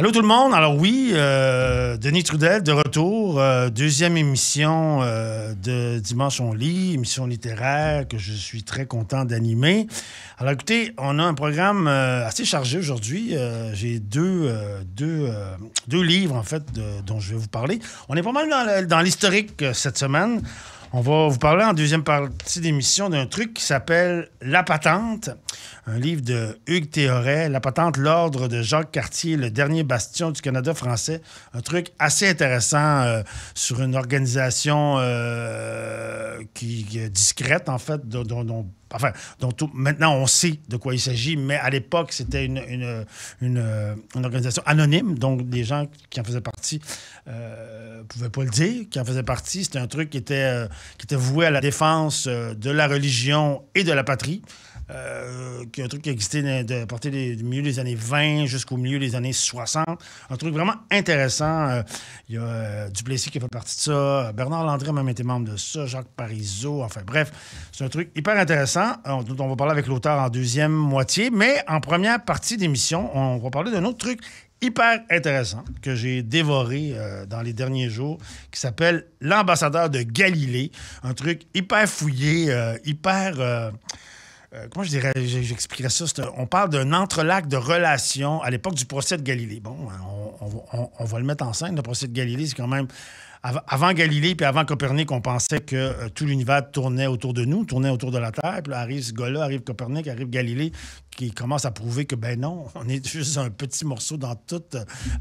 Allô tout le monde. Alors oui, Denis Trudel de retour. Deuxième émission de Dimanche on lit, émission littéraire que je suis très content d'animer. Alors écoutez, on a un programme assez chargé aujourd'hui. J'ai deux livres en fait dont je vais vous parler. On est pas mal dans l'historique cette semaine. On va vous parler en deuxième partie d'émission d'un truc qui s'appelle La Patente, un livre de Hugues Théoret. La Patente, l'ordre de Jacques Cartier, le dernier bastion du Canada français. Un truc assez intéressant sur une organisation qui est discrète, en fait, dont maintenant on sait de quoi il s'agit, mais à l'époque, c'était une organisation anonyme, donc les gens qui en faisaient partie ne pouvaient pas le dire, qui en faisaient partie. C'était un truc qui était voué à la défense de la religion et de la patrie. Un truc qui existait à partir du milieu des années 20 jusqu'au milieu des années 60. Un truc vraiment intéressant. Il y a Duplessis qui fait partie de ça. Bernard Landry a même été membre de ça. Jacques Parizeau. Enfin bref, c'est un truc hyper intéressant. On va parler avec l'auteur en deuxième moitié. Mais en première partie d'émission, on va parler d'un autre truc hyper intéressant que j'ai dévoré dans les derniers jours, qui s'appelle L'ambassadeur de Galilée. Un truc hyper fouillé, comment je dirais, j'expliquerais ça? On parle d'un entrelac de relations à l'époque du procès de Galilée. Bon, on va le mettre en scène. Le procès de Galilée, c'est quand même... Avant Galilée puis avant Copernic, on pensait que tout l'univers tournait autour de nous, tournait autour de la Terre. Puis là, arrive ce gars-là, arrive Copernic, arrive Galilée, qui commence à prouver que, ben non, on est juste un petit morceau dans tout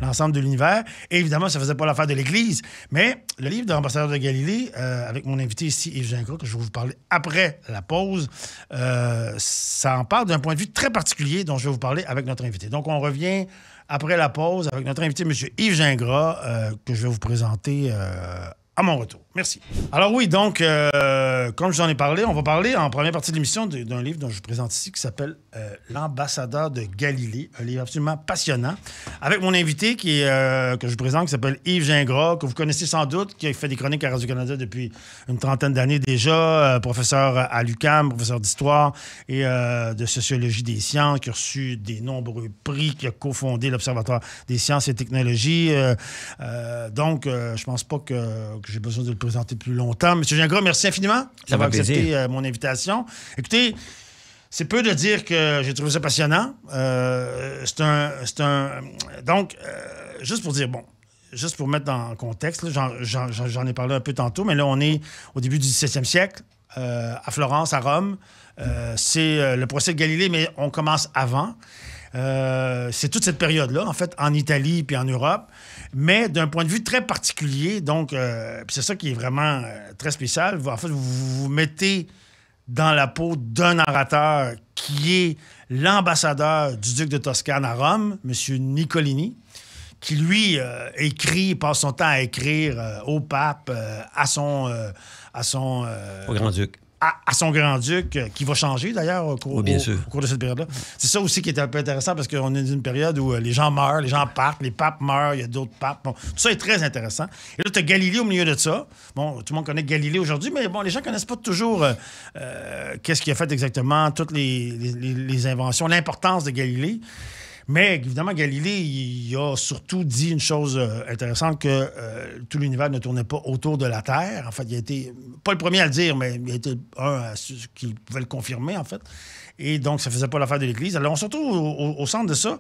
l'ensemble de l'univers. Et évidemment, ça ne faisait pas l'affaire de l'Église. Mais le livre de l'ambassadeur de Galilée, avec mon invité ici, Yves Gingras, que je vais vous parler après la pause, ça en parle d'un point de vue très particulier dont je vais vous parler avec notre invité. Donc, on revient après la pause avec notre invité, M. Yves Gingras, que je vais vous présenter à mon retour. Merci. Alors oui, donc, comme je vous en ai parlé, on va parler en première partie de l'émission d'un livre dont je vous présente ici qui s'appelle L'ambassadeur de Galilée, un livre absolument passionnant, avec mon invité que je vous présente, qui s'appelle Yves Gingras, que vous connaissez sans doute, qui a fait des chroniques à Radio-Canada depuis une trentaine d'années déjà, professeur à l'UQAM, professeur d'histoire et de sociologie des sciences, qui a reçu des nombreux prix, qui a cofondé l'Observatoire des sciences et technologies. Donc, je pense pas que j'ai besoin de le présenter plus longtemps. Monsieur Gingras, merci infiniment d'avoir accepté mon invitation. Écoutez, c'est peu de dire que j'ai trouvé ça passionnant. Donc, juste pour dire, juste pour mettre en contexte, là, j'en ai parlé un peu tantôt, mais là, on est au début du 17e siècle, à Florence, à Rome. C'est le procès de Galilée, mais on commence avant. C'est toute cette période-là, en fait, en Italie puis en Europe, mais d'un point de vue très particulier. Donc, c'est ça qui est vraiment très spécial. En fait, vous vous mettez dans la peau d'un narrateur qui est l'ambassadeur du duc de Toscane à Rome, M. Niccolini, qui, lui, passe son temps à écrire au pape, au grand-duc. À son grand-duc, qui va changer d'ailleurs au cours de cette période-là. C'est ça aussi qui est un peu intéressant parce qu'on est dans une période où les gens meurent, les gens partent, les papes meurent, il y a d'autres papes. Bon, tout ça est très intéressant. Et là, tu as Galilée au milieu de ça. Bon, tout le monde connaît Galilée aujourd'hui, mais bon, les gens ne connaissent pas toujours qu'est-ce qu'il a fait exactement, toutes les inventions, l'importance de Galilée. Mais évidemment, Galilée, il a surtout dit une chose intéressante, que tout l'univers ne tournait pas autour de la Terre. En fait, il a été, pas le premier à le dire, mais il a été un à ceux qui pouvaient le confirmer, en fait. Et donc, ça ne faisait pas l'affaire de l'Église. Alors, on se retrouve au centre de ça.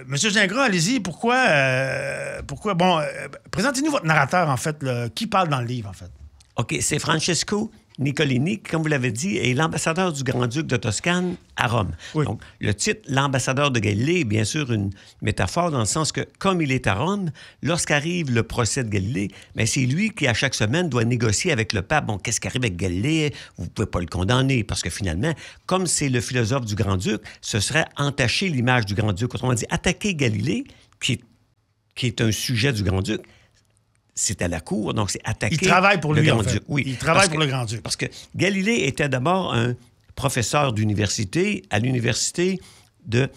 Monsieur Gingras, allez-y, pourquoi présentez-nous votre narrateur, en fait, qui parle dans le livre, en fait. OK, c'est Francesco Niccolini, comme vous l'avez dit, est l'ambassadeur du grand-duc de Toscane à Rome. Oui. Donc, le titre « L'ambassadeur de Galilée » est bien sûr une métaphore dans le sens que, comme il est à Rome, lorsqu'arrive le procès de Galilée, bien, c'est lui qui, à chaque semaine, doit négocier avec le pape. Bon, qu'est-ce qui arrive avec Galilée? Vous ne pouvez pas le condamner, parce que finalement, comme c'est le philosophe du grand-duc, ce serait entacher l'image du grand-duc. Autrement dit, attaquer Galilée, qui est un sujet du grand-duc, c'est à la cour, donc c'est attaquer il travaille pour le lui, grand-duc. En fait. Oui, il travaille pour le grand-duc. Parce que Galilée était d'abord un professeur d'université à l'université de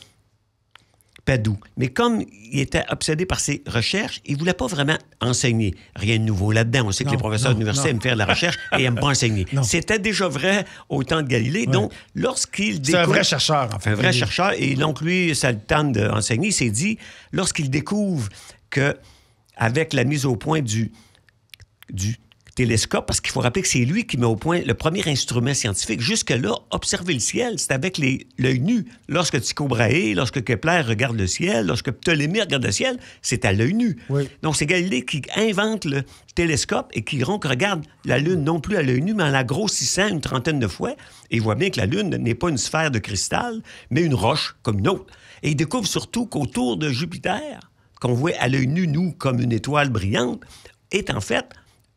Padoue. Mais comme il était obsédé par ses recherches, il ne voulait pas vraiment enseigner. Rien de nouveau là-dedans. On sait que les professeurs d'université aiment faire de la recherche et n'aiment pas enseigner. C'était déjà vrai au temps de Galilée. Oui. Donc, lorsqu'il découvre... C'est un vrai chercheur, en fait. Un vrai chercheur. Et donc, lui, ça le tente d'enseigner. Il s'est dit, lorsqu'il découvre que avec la mise au point du télescope, parce qu'il faut rappeler que c'est lui qui met au point le premier instrument scientifique. Jusque-là, observer le ciel, c'est avec l'œil nu. Lorsque Tycho Brahe, lorsque Kepler regarde le ciel, lorsque Ptolémée regarde le ciel, c'est à l'œil nu. Oui. Donc, c'est Galilée qui invente le télescope et qui regarde la Lune non plus à l'œil nu, mais en la grossissant une trentaine de fois. Et il voit bien que la Lune n'est pas une sphère de cristal, mais une roche comme une autre. Et il découvre surtout qu'autour de Jupiter, qu'on voit à l'œil nu, nous, comme une étoile brillante, est en fait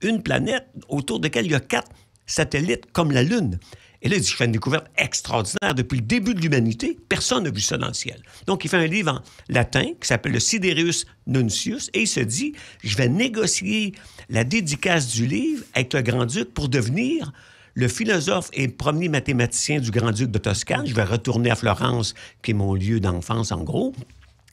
une planète autour de laquelle il y a 4 satellites comme la Lune. Et là, il dit, je fais une découverte extraordinaire. Depuis le début de l'humanité, personne n'a vu ça dans le ciel. Donc, il fait un livre en latin qui s'appelle le Sidereus Nuncius et il se dit, je vais négocier la dédicace du livre avec le grand-duc pour devenir le philosophe et premier mathématicien du grand-duc de Toscane. Je vais retourner à Florence, qui est mon lieu d'enfance, en gros.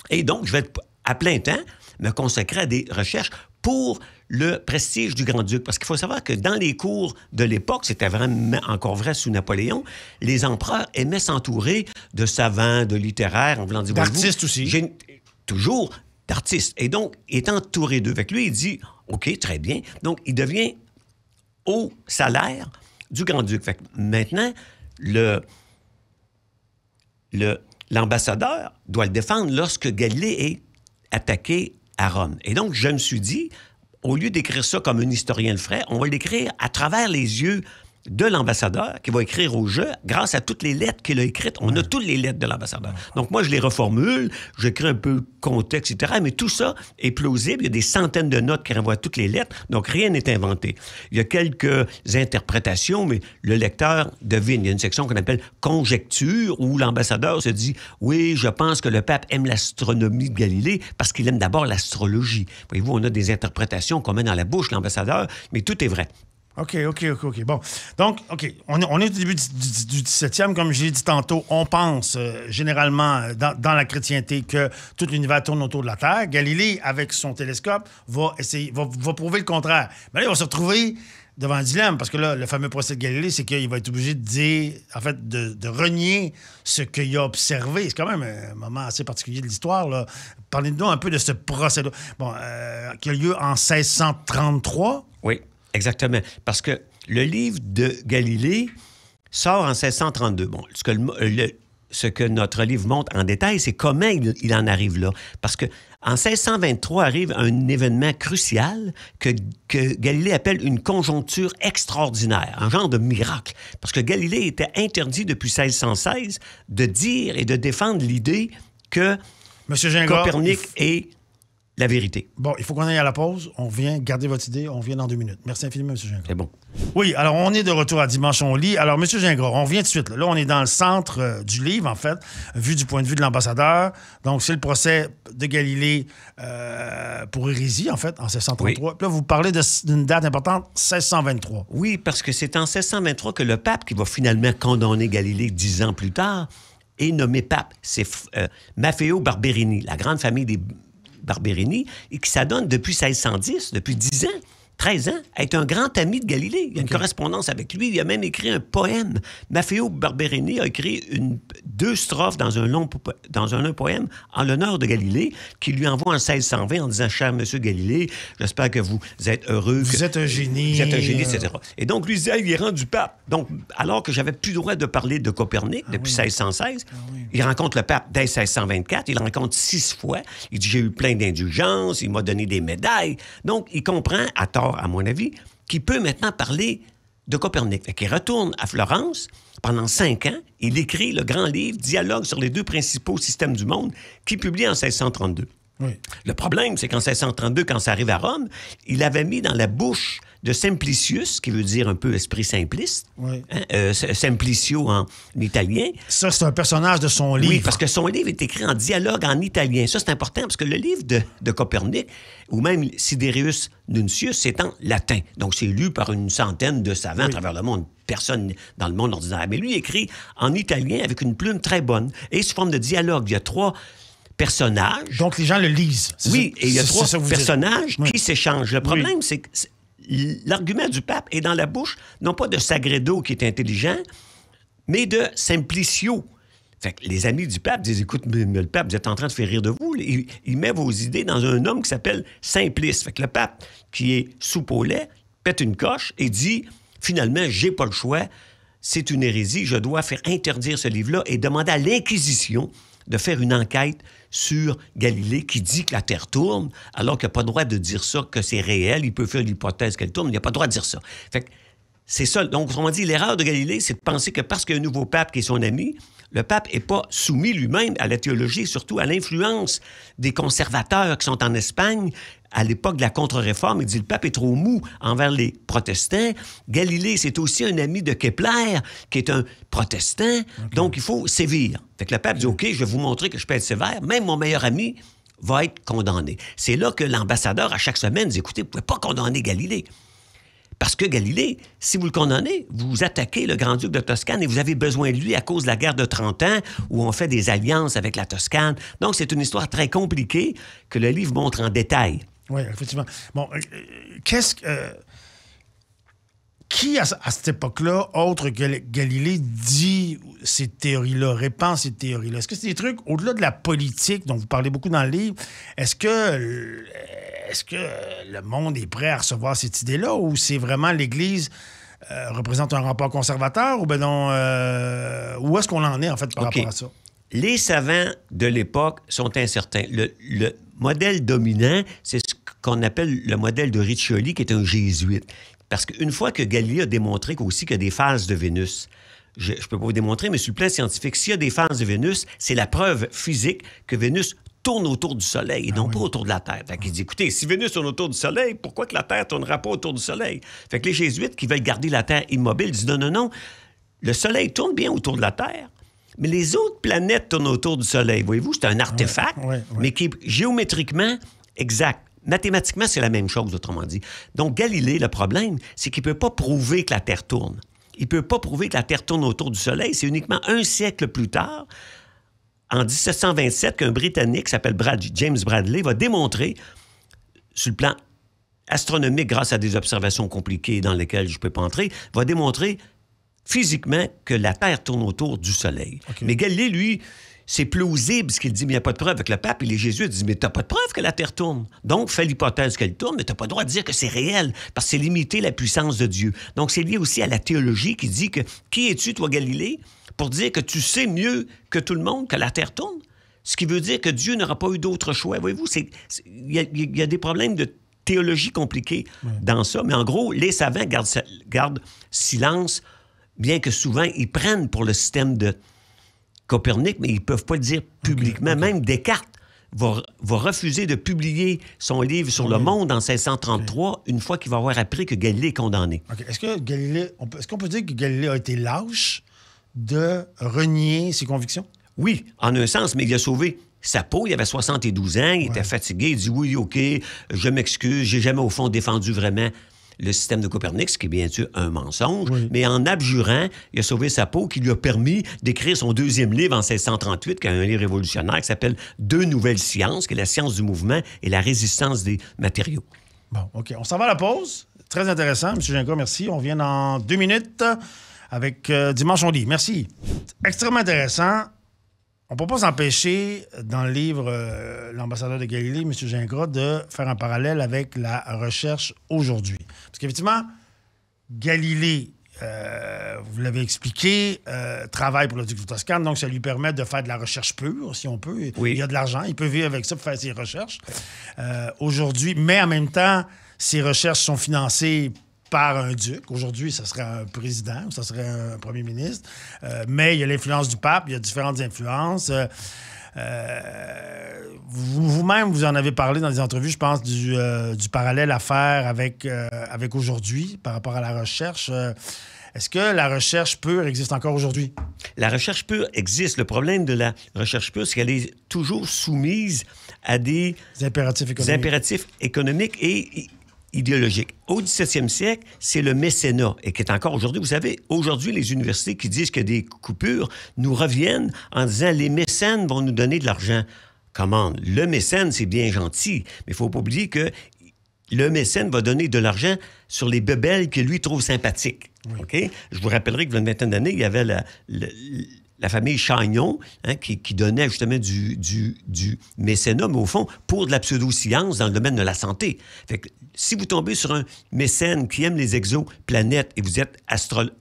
Et donc, je vais à plein temps me consacrer à des recherches pour le prestige du grand-duc. Parce qu'il faut savoir que dans les cours de l'époque, c'était vraiment encore vrai sous Napoléon, les empereurs aimaient s'entourer de savants, de littéraires, en voulant dire... D'artistes aussi. Toujours d'artistes. Et donc, il est entouré d'eux. Fait que lui, il dit, OK, très bien. Donc, il devient au salaire du grand-duc. Fait que maintenant, l'ambassadeur doit le défendre lorsque Galilée est attaqué à Rome. Et donc, je me suis dit, au lieu d'écrire ça comme un historien le ferait, on va l'écrire à travers les yeux de l'ambassadeur qui va écrire au jeu grâce à toutes les lettres qu'il a écrites. On a toutes les lettres de l'ambassadeur. Donc, moi, je les reformule, j'écris un peu contexte, etc., mais tout ça est plausible. Il y a des centaines de notes qui renvoient toutes les lettres, donc rien n'est inventé. Il y a quelques interprétations, mais le lecteur devine. Il y a une section qu'on appelle « conjecture » où l'ambassadeur se dit « Oui, je pense que le pape aime l'astronomie de Galilée parce qu'il aime d'abord l'astrologie. » Voyez-vous, on a des interprétations qu'on met dans la bouche de l'ambassadeur, mais tout est vrai. OK. Bon. Donc, OK, on est au début du 17e. Comme j'ai dit tantôt, on pense généralement dans la chrétienté que tout l'univers tourne autour de la Terre. Galilée, avec son télescope, va prouver le contraire. Mais là, il va se retrouver devant un dilemme, parce que là, le fameux procès de Galilée, c'est qu'il va être obligé de dire, en fait, de renier ce qu'il a observé. C'est quand même un moment assez particulier de l'histoire, là. Parlez-nous un peu de ce procès-là. Bon, qui a lieu en 1633. Oui. Exactement. Parce que le livre de Galilée sort en 1632. Bon, ce que notre livre montre en détail, c'est comment il en arrive là. Parce que en 1623 arrive un événement crucial que Galilée appelle une conjoncture extraordinaire, un genre de miracle. Parce que Galilée était interdit depuis 1616 de dire et de défendre l'idée que Monsieur Gingras, Copernic est la vérité. Bon, il faut qu'on aille à la pause. On vient, gardez votre idée, on vient dans 2 minutes. Merci infiniment, M. Gingras. C'est bon. Oui, alors on est de retour à Dimanche on lit. Alors, M. Gingras, on revient tout de suite. Là, on est dans le centre du livre, en fait, vu du point de vue de l'ambassadeur. Donc, c'est le procès de Galilée pour hérésie, en fait, en 1633. Oui. Puis là, vous parlez d'une date importante, 1623. Oui, parce que c'est en 1623 que le pape, qui va finalement condamner Galilée 10 ans plus tard, est nommé pape. C'est Maffeo Barberini, la grande famille des Barberini, et qui s'adonne depuis 1610, depuis 10 ans, 13 ans, à être un grand ami de Galilée. Il y a une correspondance avec lui. Il a même écrit un poème. Maffeo Barberini a écrit 2 strophes dans un long poème en l'honneur de Galilée, qui lui envoie en 1620 en disant « Cher Monsieur Galilée, j'espère que vous êtes heureux. Vous êtes un génie. Vous êtes un génie, etc. » Et donc, lui disait, il est rendu pape. Donc, alors que j'avais plus le droit de parler de Copernic depuis 1616, il rencontre le pape dès 1624. Il le rencontre 6 fois. Il dit « J'ai eu plein d'indulgences. Il m'a donné des médailles. » Donc, il comprend, à tort, à mon avis, qui peut maintenant parler de Copernic. Fait qu'il retourne à Florence pendant 5 ans. Il écrit le grand livre « Dialogue sur les 2 principaux systèmes du monde » qu'il publie en 1632. Oui. Le problème, c'est qu'en 1632, quand ça arrive à Rome, il avait mis dans la bouche de Simplicius, qui veut dire un peu esprit simpliste, Simplicio en italien. Ça, c'est un personnage de son livre. Oui, parce que son livre est écrit en dialogue en italien. Ça, c'est important, parce que le livre de Copernic, ou même Sidereus Nuncius, c'est en latin. Donc, c'est lu par une centaine de savants à travers le monde. Personne dans le monde ordinaire. Mais lui, il écrit en italien avec une plume très bonne et sous forme de dialogue. Il y a 3 personnages. Donc, les gens le lisent. Oui, et il y a 3 personnages qui s'échangent. Le problème, c'est que l'argument du pape est dans la bouche, non pas de Sagredo, qui est intelligent, mais de Simplicio. Fait que les amis du pape disent, écoute, mais le pape, vous êtes en train de faire rire de vous. Il met vos idées dans un homme qui s'appelle Simplice. Fait que le pape, qui est soupe au lait, pète une coche et dit, finalement, j'ai pas le choix, c'est une hérésie, je dois faire interdire ce livre-là et demander à l'Inquisition de faire une enquête sur Galilée qui dit que la Terre tourne, alors qu'il n'a pas le droit de dire ça, que c'est réel. Il peut faire l'hypothèse qu'elle tourne, mais il n'a pas le droit de dire ça. Fait que c'est ça. Donc, autrement dit, l'erreur de Galilée, c'est de penser que parce qu'il y a un nouveau pape qui est son ami, le pape n'est pas soumis lui-même à la théologie, surtout à l'influence des conservateurs qui sont en Espagne à l'époque de la contre-réforme. Il dit le pape est trop mou envers les protestants. Galilée, c'est aussi un ami de Kepler, qui est un protestant. Okay. Donc, il faut sévir. Fait que le pape dit, OK, je vais vous montrer que je peux être sévère. Même mon meilleur ami va être condamné. C'est là que l'ambassadeur, à chaque semaine, dit, écoutez, vous ne pouvez pas condamner Galilée. Parce que Galilée, si vous le condamnez, vous attaquez le grand-duc de Toscane et vous avez besoin de lui à cause de la guerre de 30 ans où on fait des alliances avec la Toscane. Donc, c'est une histoire très compliquée que le livre montre en détail. Oui, effectivement. Bon, qui, à cette époque-là, autre que Galilée, dit ces théories-là, répand ces théories-là? Est-ce que c'est des trucs, au-delà de la politique dont vous parlez beaucoup dans le livre, est-ce que le monde est prêt à recevoir cette idée-là ou c'est vraiment l'Église représente un rempart conservateur ou ben non, où est-ce qu'on en est, en fait, par rapport à ça? Les savants de l'époque sont incertains. Le modèle dominant, c'est ce qu'on appelle le modèle de Riccioli, qui est un jésuite. Parce qu'une fois que Galilée a démontré qu'il y a des phases de Vénus, je ne peux pas vous démontrer, mais sur le plan scientifique, s'il y a des phases de Vénus, c'est la preuve physique que Vénus tourne autour du Soleil et non pas autour de la Terre. Fait qu'il dit, écoutez, si Vénus tourne autour du Soleil, pourquoi que la Terre ne tournera pas autour du Soleil? Fait que les jésuites qui veulent garder la Terre immobile disent, non, le Soleil tourne bien autour de la Terre, mais les autres planètes tournent autour du Soleil. Voyez-vous, c'est un artefact, mais qui est géométriquement exact. Mathématiquement, c'est la même chose, autrement dit. Donc, Galilée, le problème, c'est qu'il ne peut pas prouver que la Terre tourne. Il ne peut pas prouver que la Terre tourne autour du Soleil. C'est uniquement un siècle plus tard, en 1727, qu'un Britannique qui s'appelle James Bradley va démontrer, sur le plan astronomique, grâce à des observations compliquées dans lesquelles je ne peux pas entrer, va démontrer physiquement que la Terre tourne autour du Soleil. Okay. Mais Galilée, lui, c'est plausible ce qu'il dit, mais il n'y a pas de preuve. Avec le pape et les jésuites disent, mais tu n'as pas de preuve que la Terre tourne. Donc, fais l'hypothèse qu'elle tourne, mais tu n'as pas le droit de dire que c'est réel, parce que c'est limiter la puissance de Dieu. Donc, c'est lié aussi à la théologie qui dit que, qui es-tu, toi, Galilée, pour dire que tu sais mieux que tout le monde que la Terre tourne? Ce qui veut dire que Dieu n'aura pas eu d'autre choix. Voyez-vous, il y a des problèmes de théologie compliqués dans ça. Mais en gros, les savants gardent silence, bien que souvent, ils prennent pour le système de Copernic, mais ils ne peuvent pas le dire publiquement. Okay. Même Descartes va refuser de publier son livre sur le monde en 1633, une fois qu'il va avoir appris que Galilée est condamné. Okay. Est-ce qu'on peut dire que Galilée a été lâche de renier ses convictions? Oui, en un sens, mais il a sauvé sa peau. Il avait 72 ans, il était fatigué. Il dit, oui, OK, je m'excuse, j'ai jamais, au fond, défendu vraiment le système de Copernic, ce qui est bien sûr un mensonge, mais en abjurant, il a sauvé sa peau, qui lui a permis d'écrire son deuxième livre en 1638, qui est un livre révolutionnaire, qui s'appelle « Deux nouvelles sciences », qui est la science du mouvement et la résistance des matériaux. Bon, OK. On s'en va à la pause. Très intéressant. M. Gingras, merci. On vient dans 2 minutes avec Dimanche on lit. Merci. Extrêmement intéressant. On ne peut pas s'empêcher, dans le livre L'ambassadeur de Galilée, M. Gingras, de faire un parallèle avec la recherche aujourd'hui. Parce qu'effectivement, Galilée, vous l'avez expliqué, travaille pour le duc de Toscane, donc ça lui permet de faire de la recherche pure, si on peut. Oui. Il y a de l'argent, il peut vivre avec ça pour faire ses recherches. Aujourd'hui, mais en même temps, ses recherches sont financées par un duc. Aujourd'hui, ça serait un président ou ça serait un premier ministre. Mais il y a l'influence du pape, il y a différentes influences. Vous-même, vous en avez parlé dans des entrevues, je pense, du parallèle à faire avec aujourd'hui par rapport à la recherche. Est-ce que la recherche pure existe encore aujourd'hui? La recherche pure existe. Le problème de la recherche pure, c'est qu'elle est toujours soumise à des impératifs économiques et idéologique. Au 17e siècle, c'est le mécénat, et qui est encore aujourd'hui. Vous savez, aujourd'hui, les universités qui disent qu'il y a des coupures nous reviennent en disant les mécènes vont nous donner de l'argent. commande. Le mécène, c'est bien gentil, mais il ne faut pas oublier que le mécène va donner de l'argent sur les bebelles que lui trouve sympathiques. Oui. OK? Je vous rappellerai qu'il y a une vingtaine d'années, il y avait la famille Chagnon, hein, qui donnait justement du mécénat, mais au fond, pour de la pseudo-science dans le domaine de la santé. Fait que si vous tombez sur un mécène qui aime les exoplanètes et vous êtes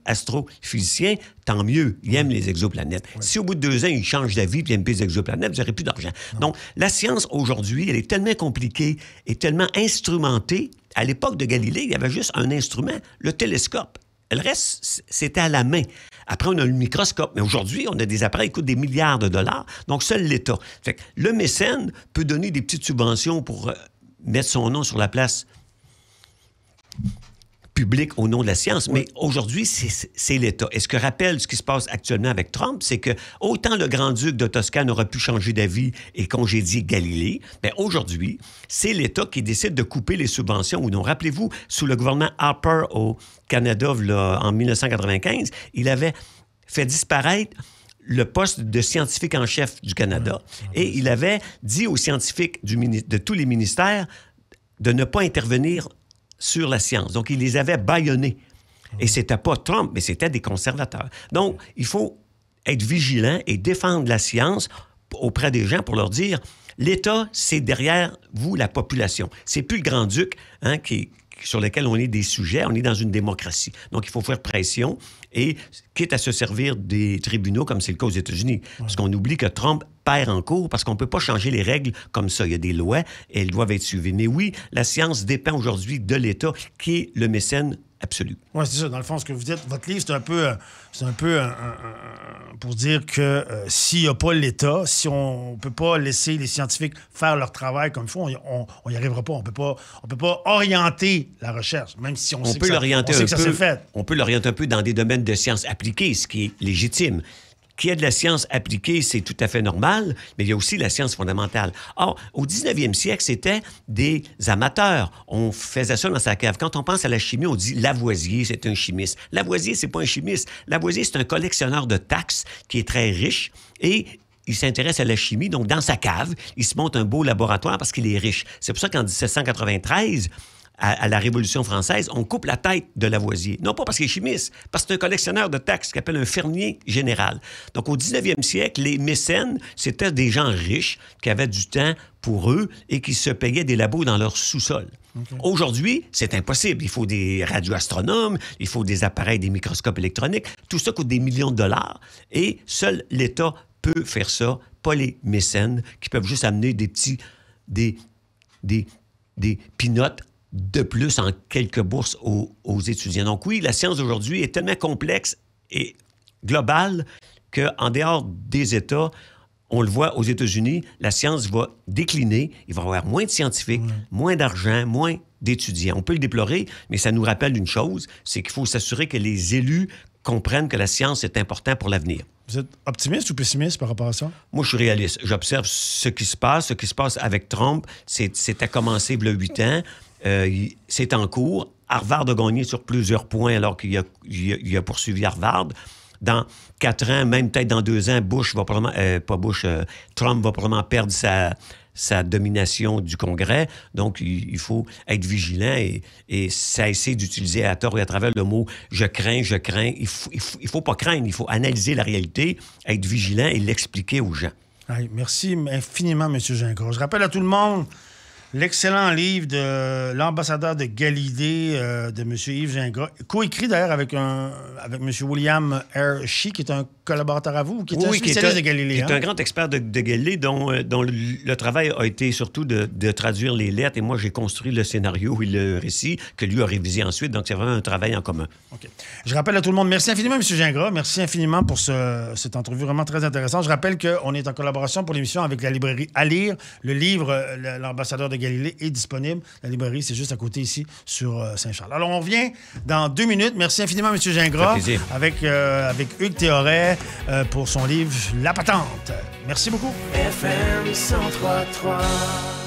astrophysicien, tant mieux, il aime les exoplanètes. Oui. Si au bout de 2 ans, il change d'avis et il n'aime plus les exoplanètes, vous n'aurez plus d'argent. Non. Donc, la science, aujourd'hui, elle est tellement compliquée et tellement instrumentée. À l'époque de Galilée, il y avait juste un instrument, le télescope. Le reste, c'était à la main. Après, on a le microscope. Mais aujourd'hui, on a des appareils qui coûtent des milliards de dollars. Donc, seul l'État. Fait que le mécène peut donner des petites subventions pour mettre son nom sur la place publique au nom de la science. Oui. Mais aujourd'hui, c'est l'État. Et ce que rappelle ce qui se passe actuellement avec Trump, c'est que autant le grand-duc de Toscane aurait pu changer d'avis et congédier Galilée, bien aujourd'hui, c'est l'État qui décide de couper les subventions ou non. Rappelez-vous, sous le gouvernement Harper au Canada, là, en 1995, il avait fait disparaître le poste de scientifique en chef du Canada. Et il avait dit aux scientifiques de tous les ministères de ne pas intervenir sur la science. Donc, il les avait bâillonnés. Et c'était pas Trump, mais c'était des conservateurs. Donc, il faut être vigilant et défendre la science auprès des gens pour leur dire, l'État, c'est derrière vous, la population. C'est plus le grand-duc, hein, sur lequel on est des sujets. On est dans une démocratie. Donc, il faut faire pression et quitte à se servir des tribunaux, comme c'est le cas aux États-Unis. Ouais. Parce qu'on oublie que Trump perd en cours parce qu'on ne peut pas changer les règles comme ça. Il y a des lois et elles doivent être suivies. Mais oui, la science dépend aujourd'hui de l'État qui est le mécène absolu. Oui, c'est ça. Dans le fond, ce que vous dites, votre livre, c'est un peu pour dire que s'il n'y a pas l'État, si on ne peut pas laisser les scientifiques faire leur travail comme il faut, on n'y arrivera pas. On peut pas orienter la recherche, même si on sait que ça s'est fait. On peut l'orienter un peu dans des domaines de sciences appliquées, ce qui est légitime. Qu'il y ait de la science appliquée, c'est tout à fait normal, mais il y a aussi la science fondamentale. Or, au 19e siècle, c'était des amateurs. On faisait ça dans sa cave. Quand on pense à la chimie, on dit Lavoisier, c'est un chimiste. Lavoisier, c'est pas un chimiste. Lavoisier, c'est un collectionneur de taxes qui est très riche et il s'intéresse à la chimie. Donc, dans sa cave, il se monte un beau laboratoire parce qu'il est riche. C'est pour ça qu'en 1793... à la Révolution française, on coupe la tête de Lavoisier. Non pas parce qu'il est chimiste, parce que c'est un collectionneur de taxes qui s'appelle un fermier général. Donc, au 19e siècle, les mécènes, c'était des gens riches qui avaient du temps pour eux et qui se payaient des labos dans leur sous-sol. Okay. Aujourd'hui, c'est impossible. Il faut des radioastronomes, il faut des appareils, des microscopes électroniques. Tout ça coûte des millions de dollars et seul l'État peut faire ça, pas les mécènes qui peuvent juste amener des petits... des peanuts de plus en quelques bourses aux étudiants. Donc oui, la science d'aujourd'hui est tellement complexe et globale qu'en dehors des États, on le voit aux États-Unis, la science va décliner, il va y avoir moins de scientifiques, moins d'argent, moins d'étudiants. On peut le déplorer, mais ça nous rappelle une chose, c'est qu'il faut s'assurer que les élus comprennent que la science est importante pour l'avenir. Vous êtes optimiste ou pessimiste par rapport à ça? Moi, je suis réaliste. J'observe ce qui se passe avec Trump. C'est à commencer il y a 8 ans. C'est en cours. Harvard a gagné sur plusieurs points alors qu'il a poursuivi Harvard. Dans 4 ans, même peut-être dans 2 ans, Trump va probablement perdre sa domination du Congrès. Donc, il faut être vigilant et cesser d'utiliser à tort et à travers le mot « je crains ». Il faut pas craindre, il faut analyser la réalité, être vigilant et l'expliquer aux gens. Allez, merci infiniment, M. Gingras. Je rappelle à tout le monde l'excellent livre de l'ambassadeur de Galilée, de M. Yves Gingras, coécrit d'ailleurs avec M. William R. Shea, qui est un collaborateur à vous, qui est un spécialiste de Galilée. Qui est un grand expert de Galilée, dont le travail a été surtout de traduire les lettres. Et moi, j'ai construit le scénario et le récit que lui a révisé ensuite. Donc, c'est vraiment un travail en commun. OK. Je rappelle à tout le monde, merci infiniment, M. Gingras. Merci infiniment pour cette entrevue vraiment très intéressante. Je rappelle qu'on est en collaboration pour l'émission avec la librairie À lire. Le livre, l'ambassadeur de Galilée, est disponible. La librairie, c'est juste à côté ici, sur Saint-Charles. Alors, on revient dans 2 minutes. Merci infiniment, M. Gingras, avec Hugues Théoret pour son livre La Patente. Merci beaucoup. FM 103.3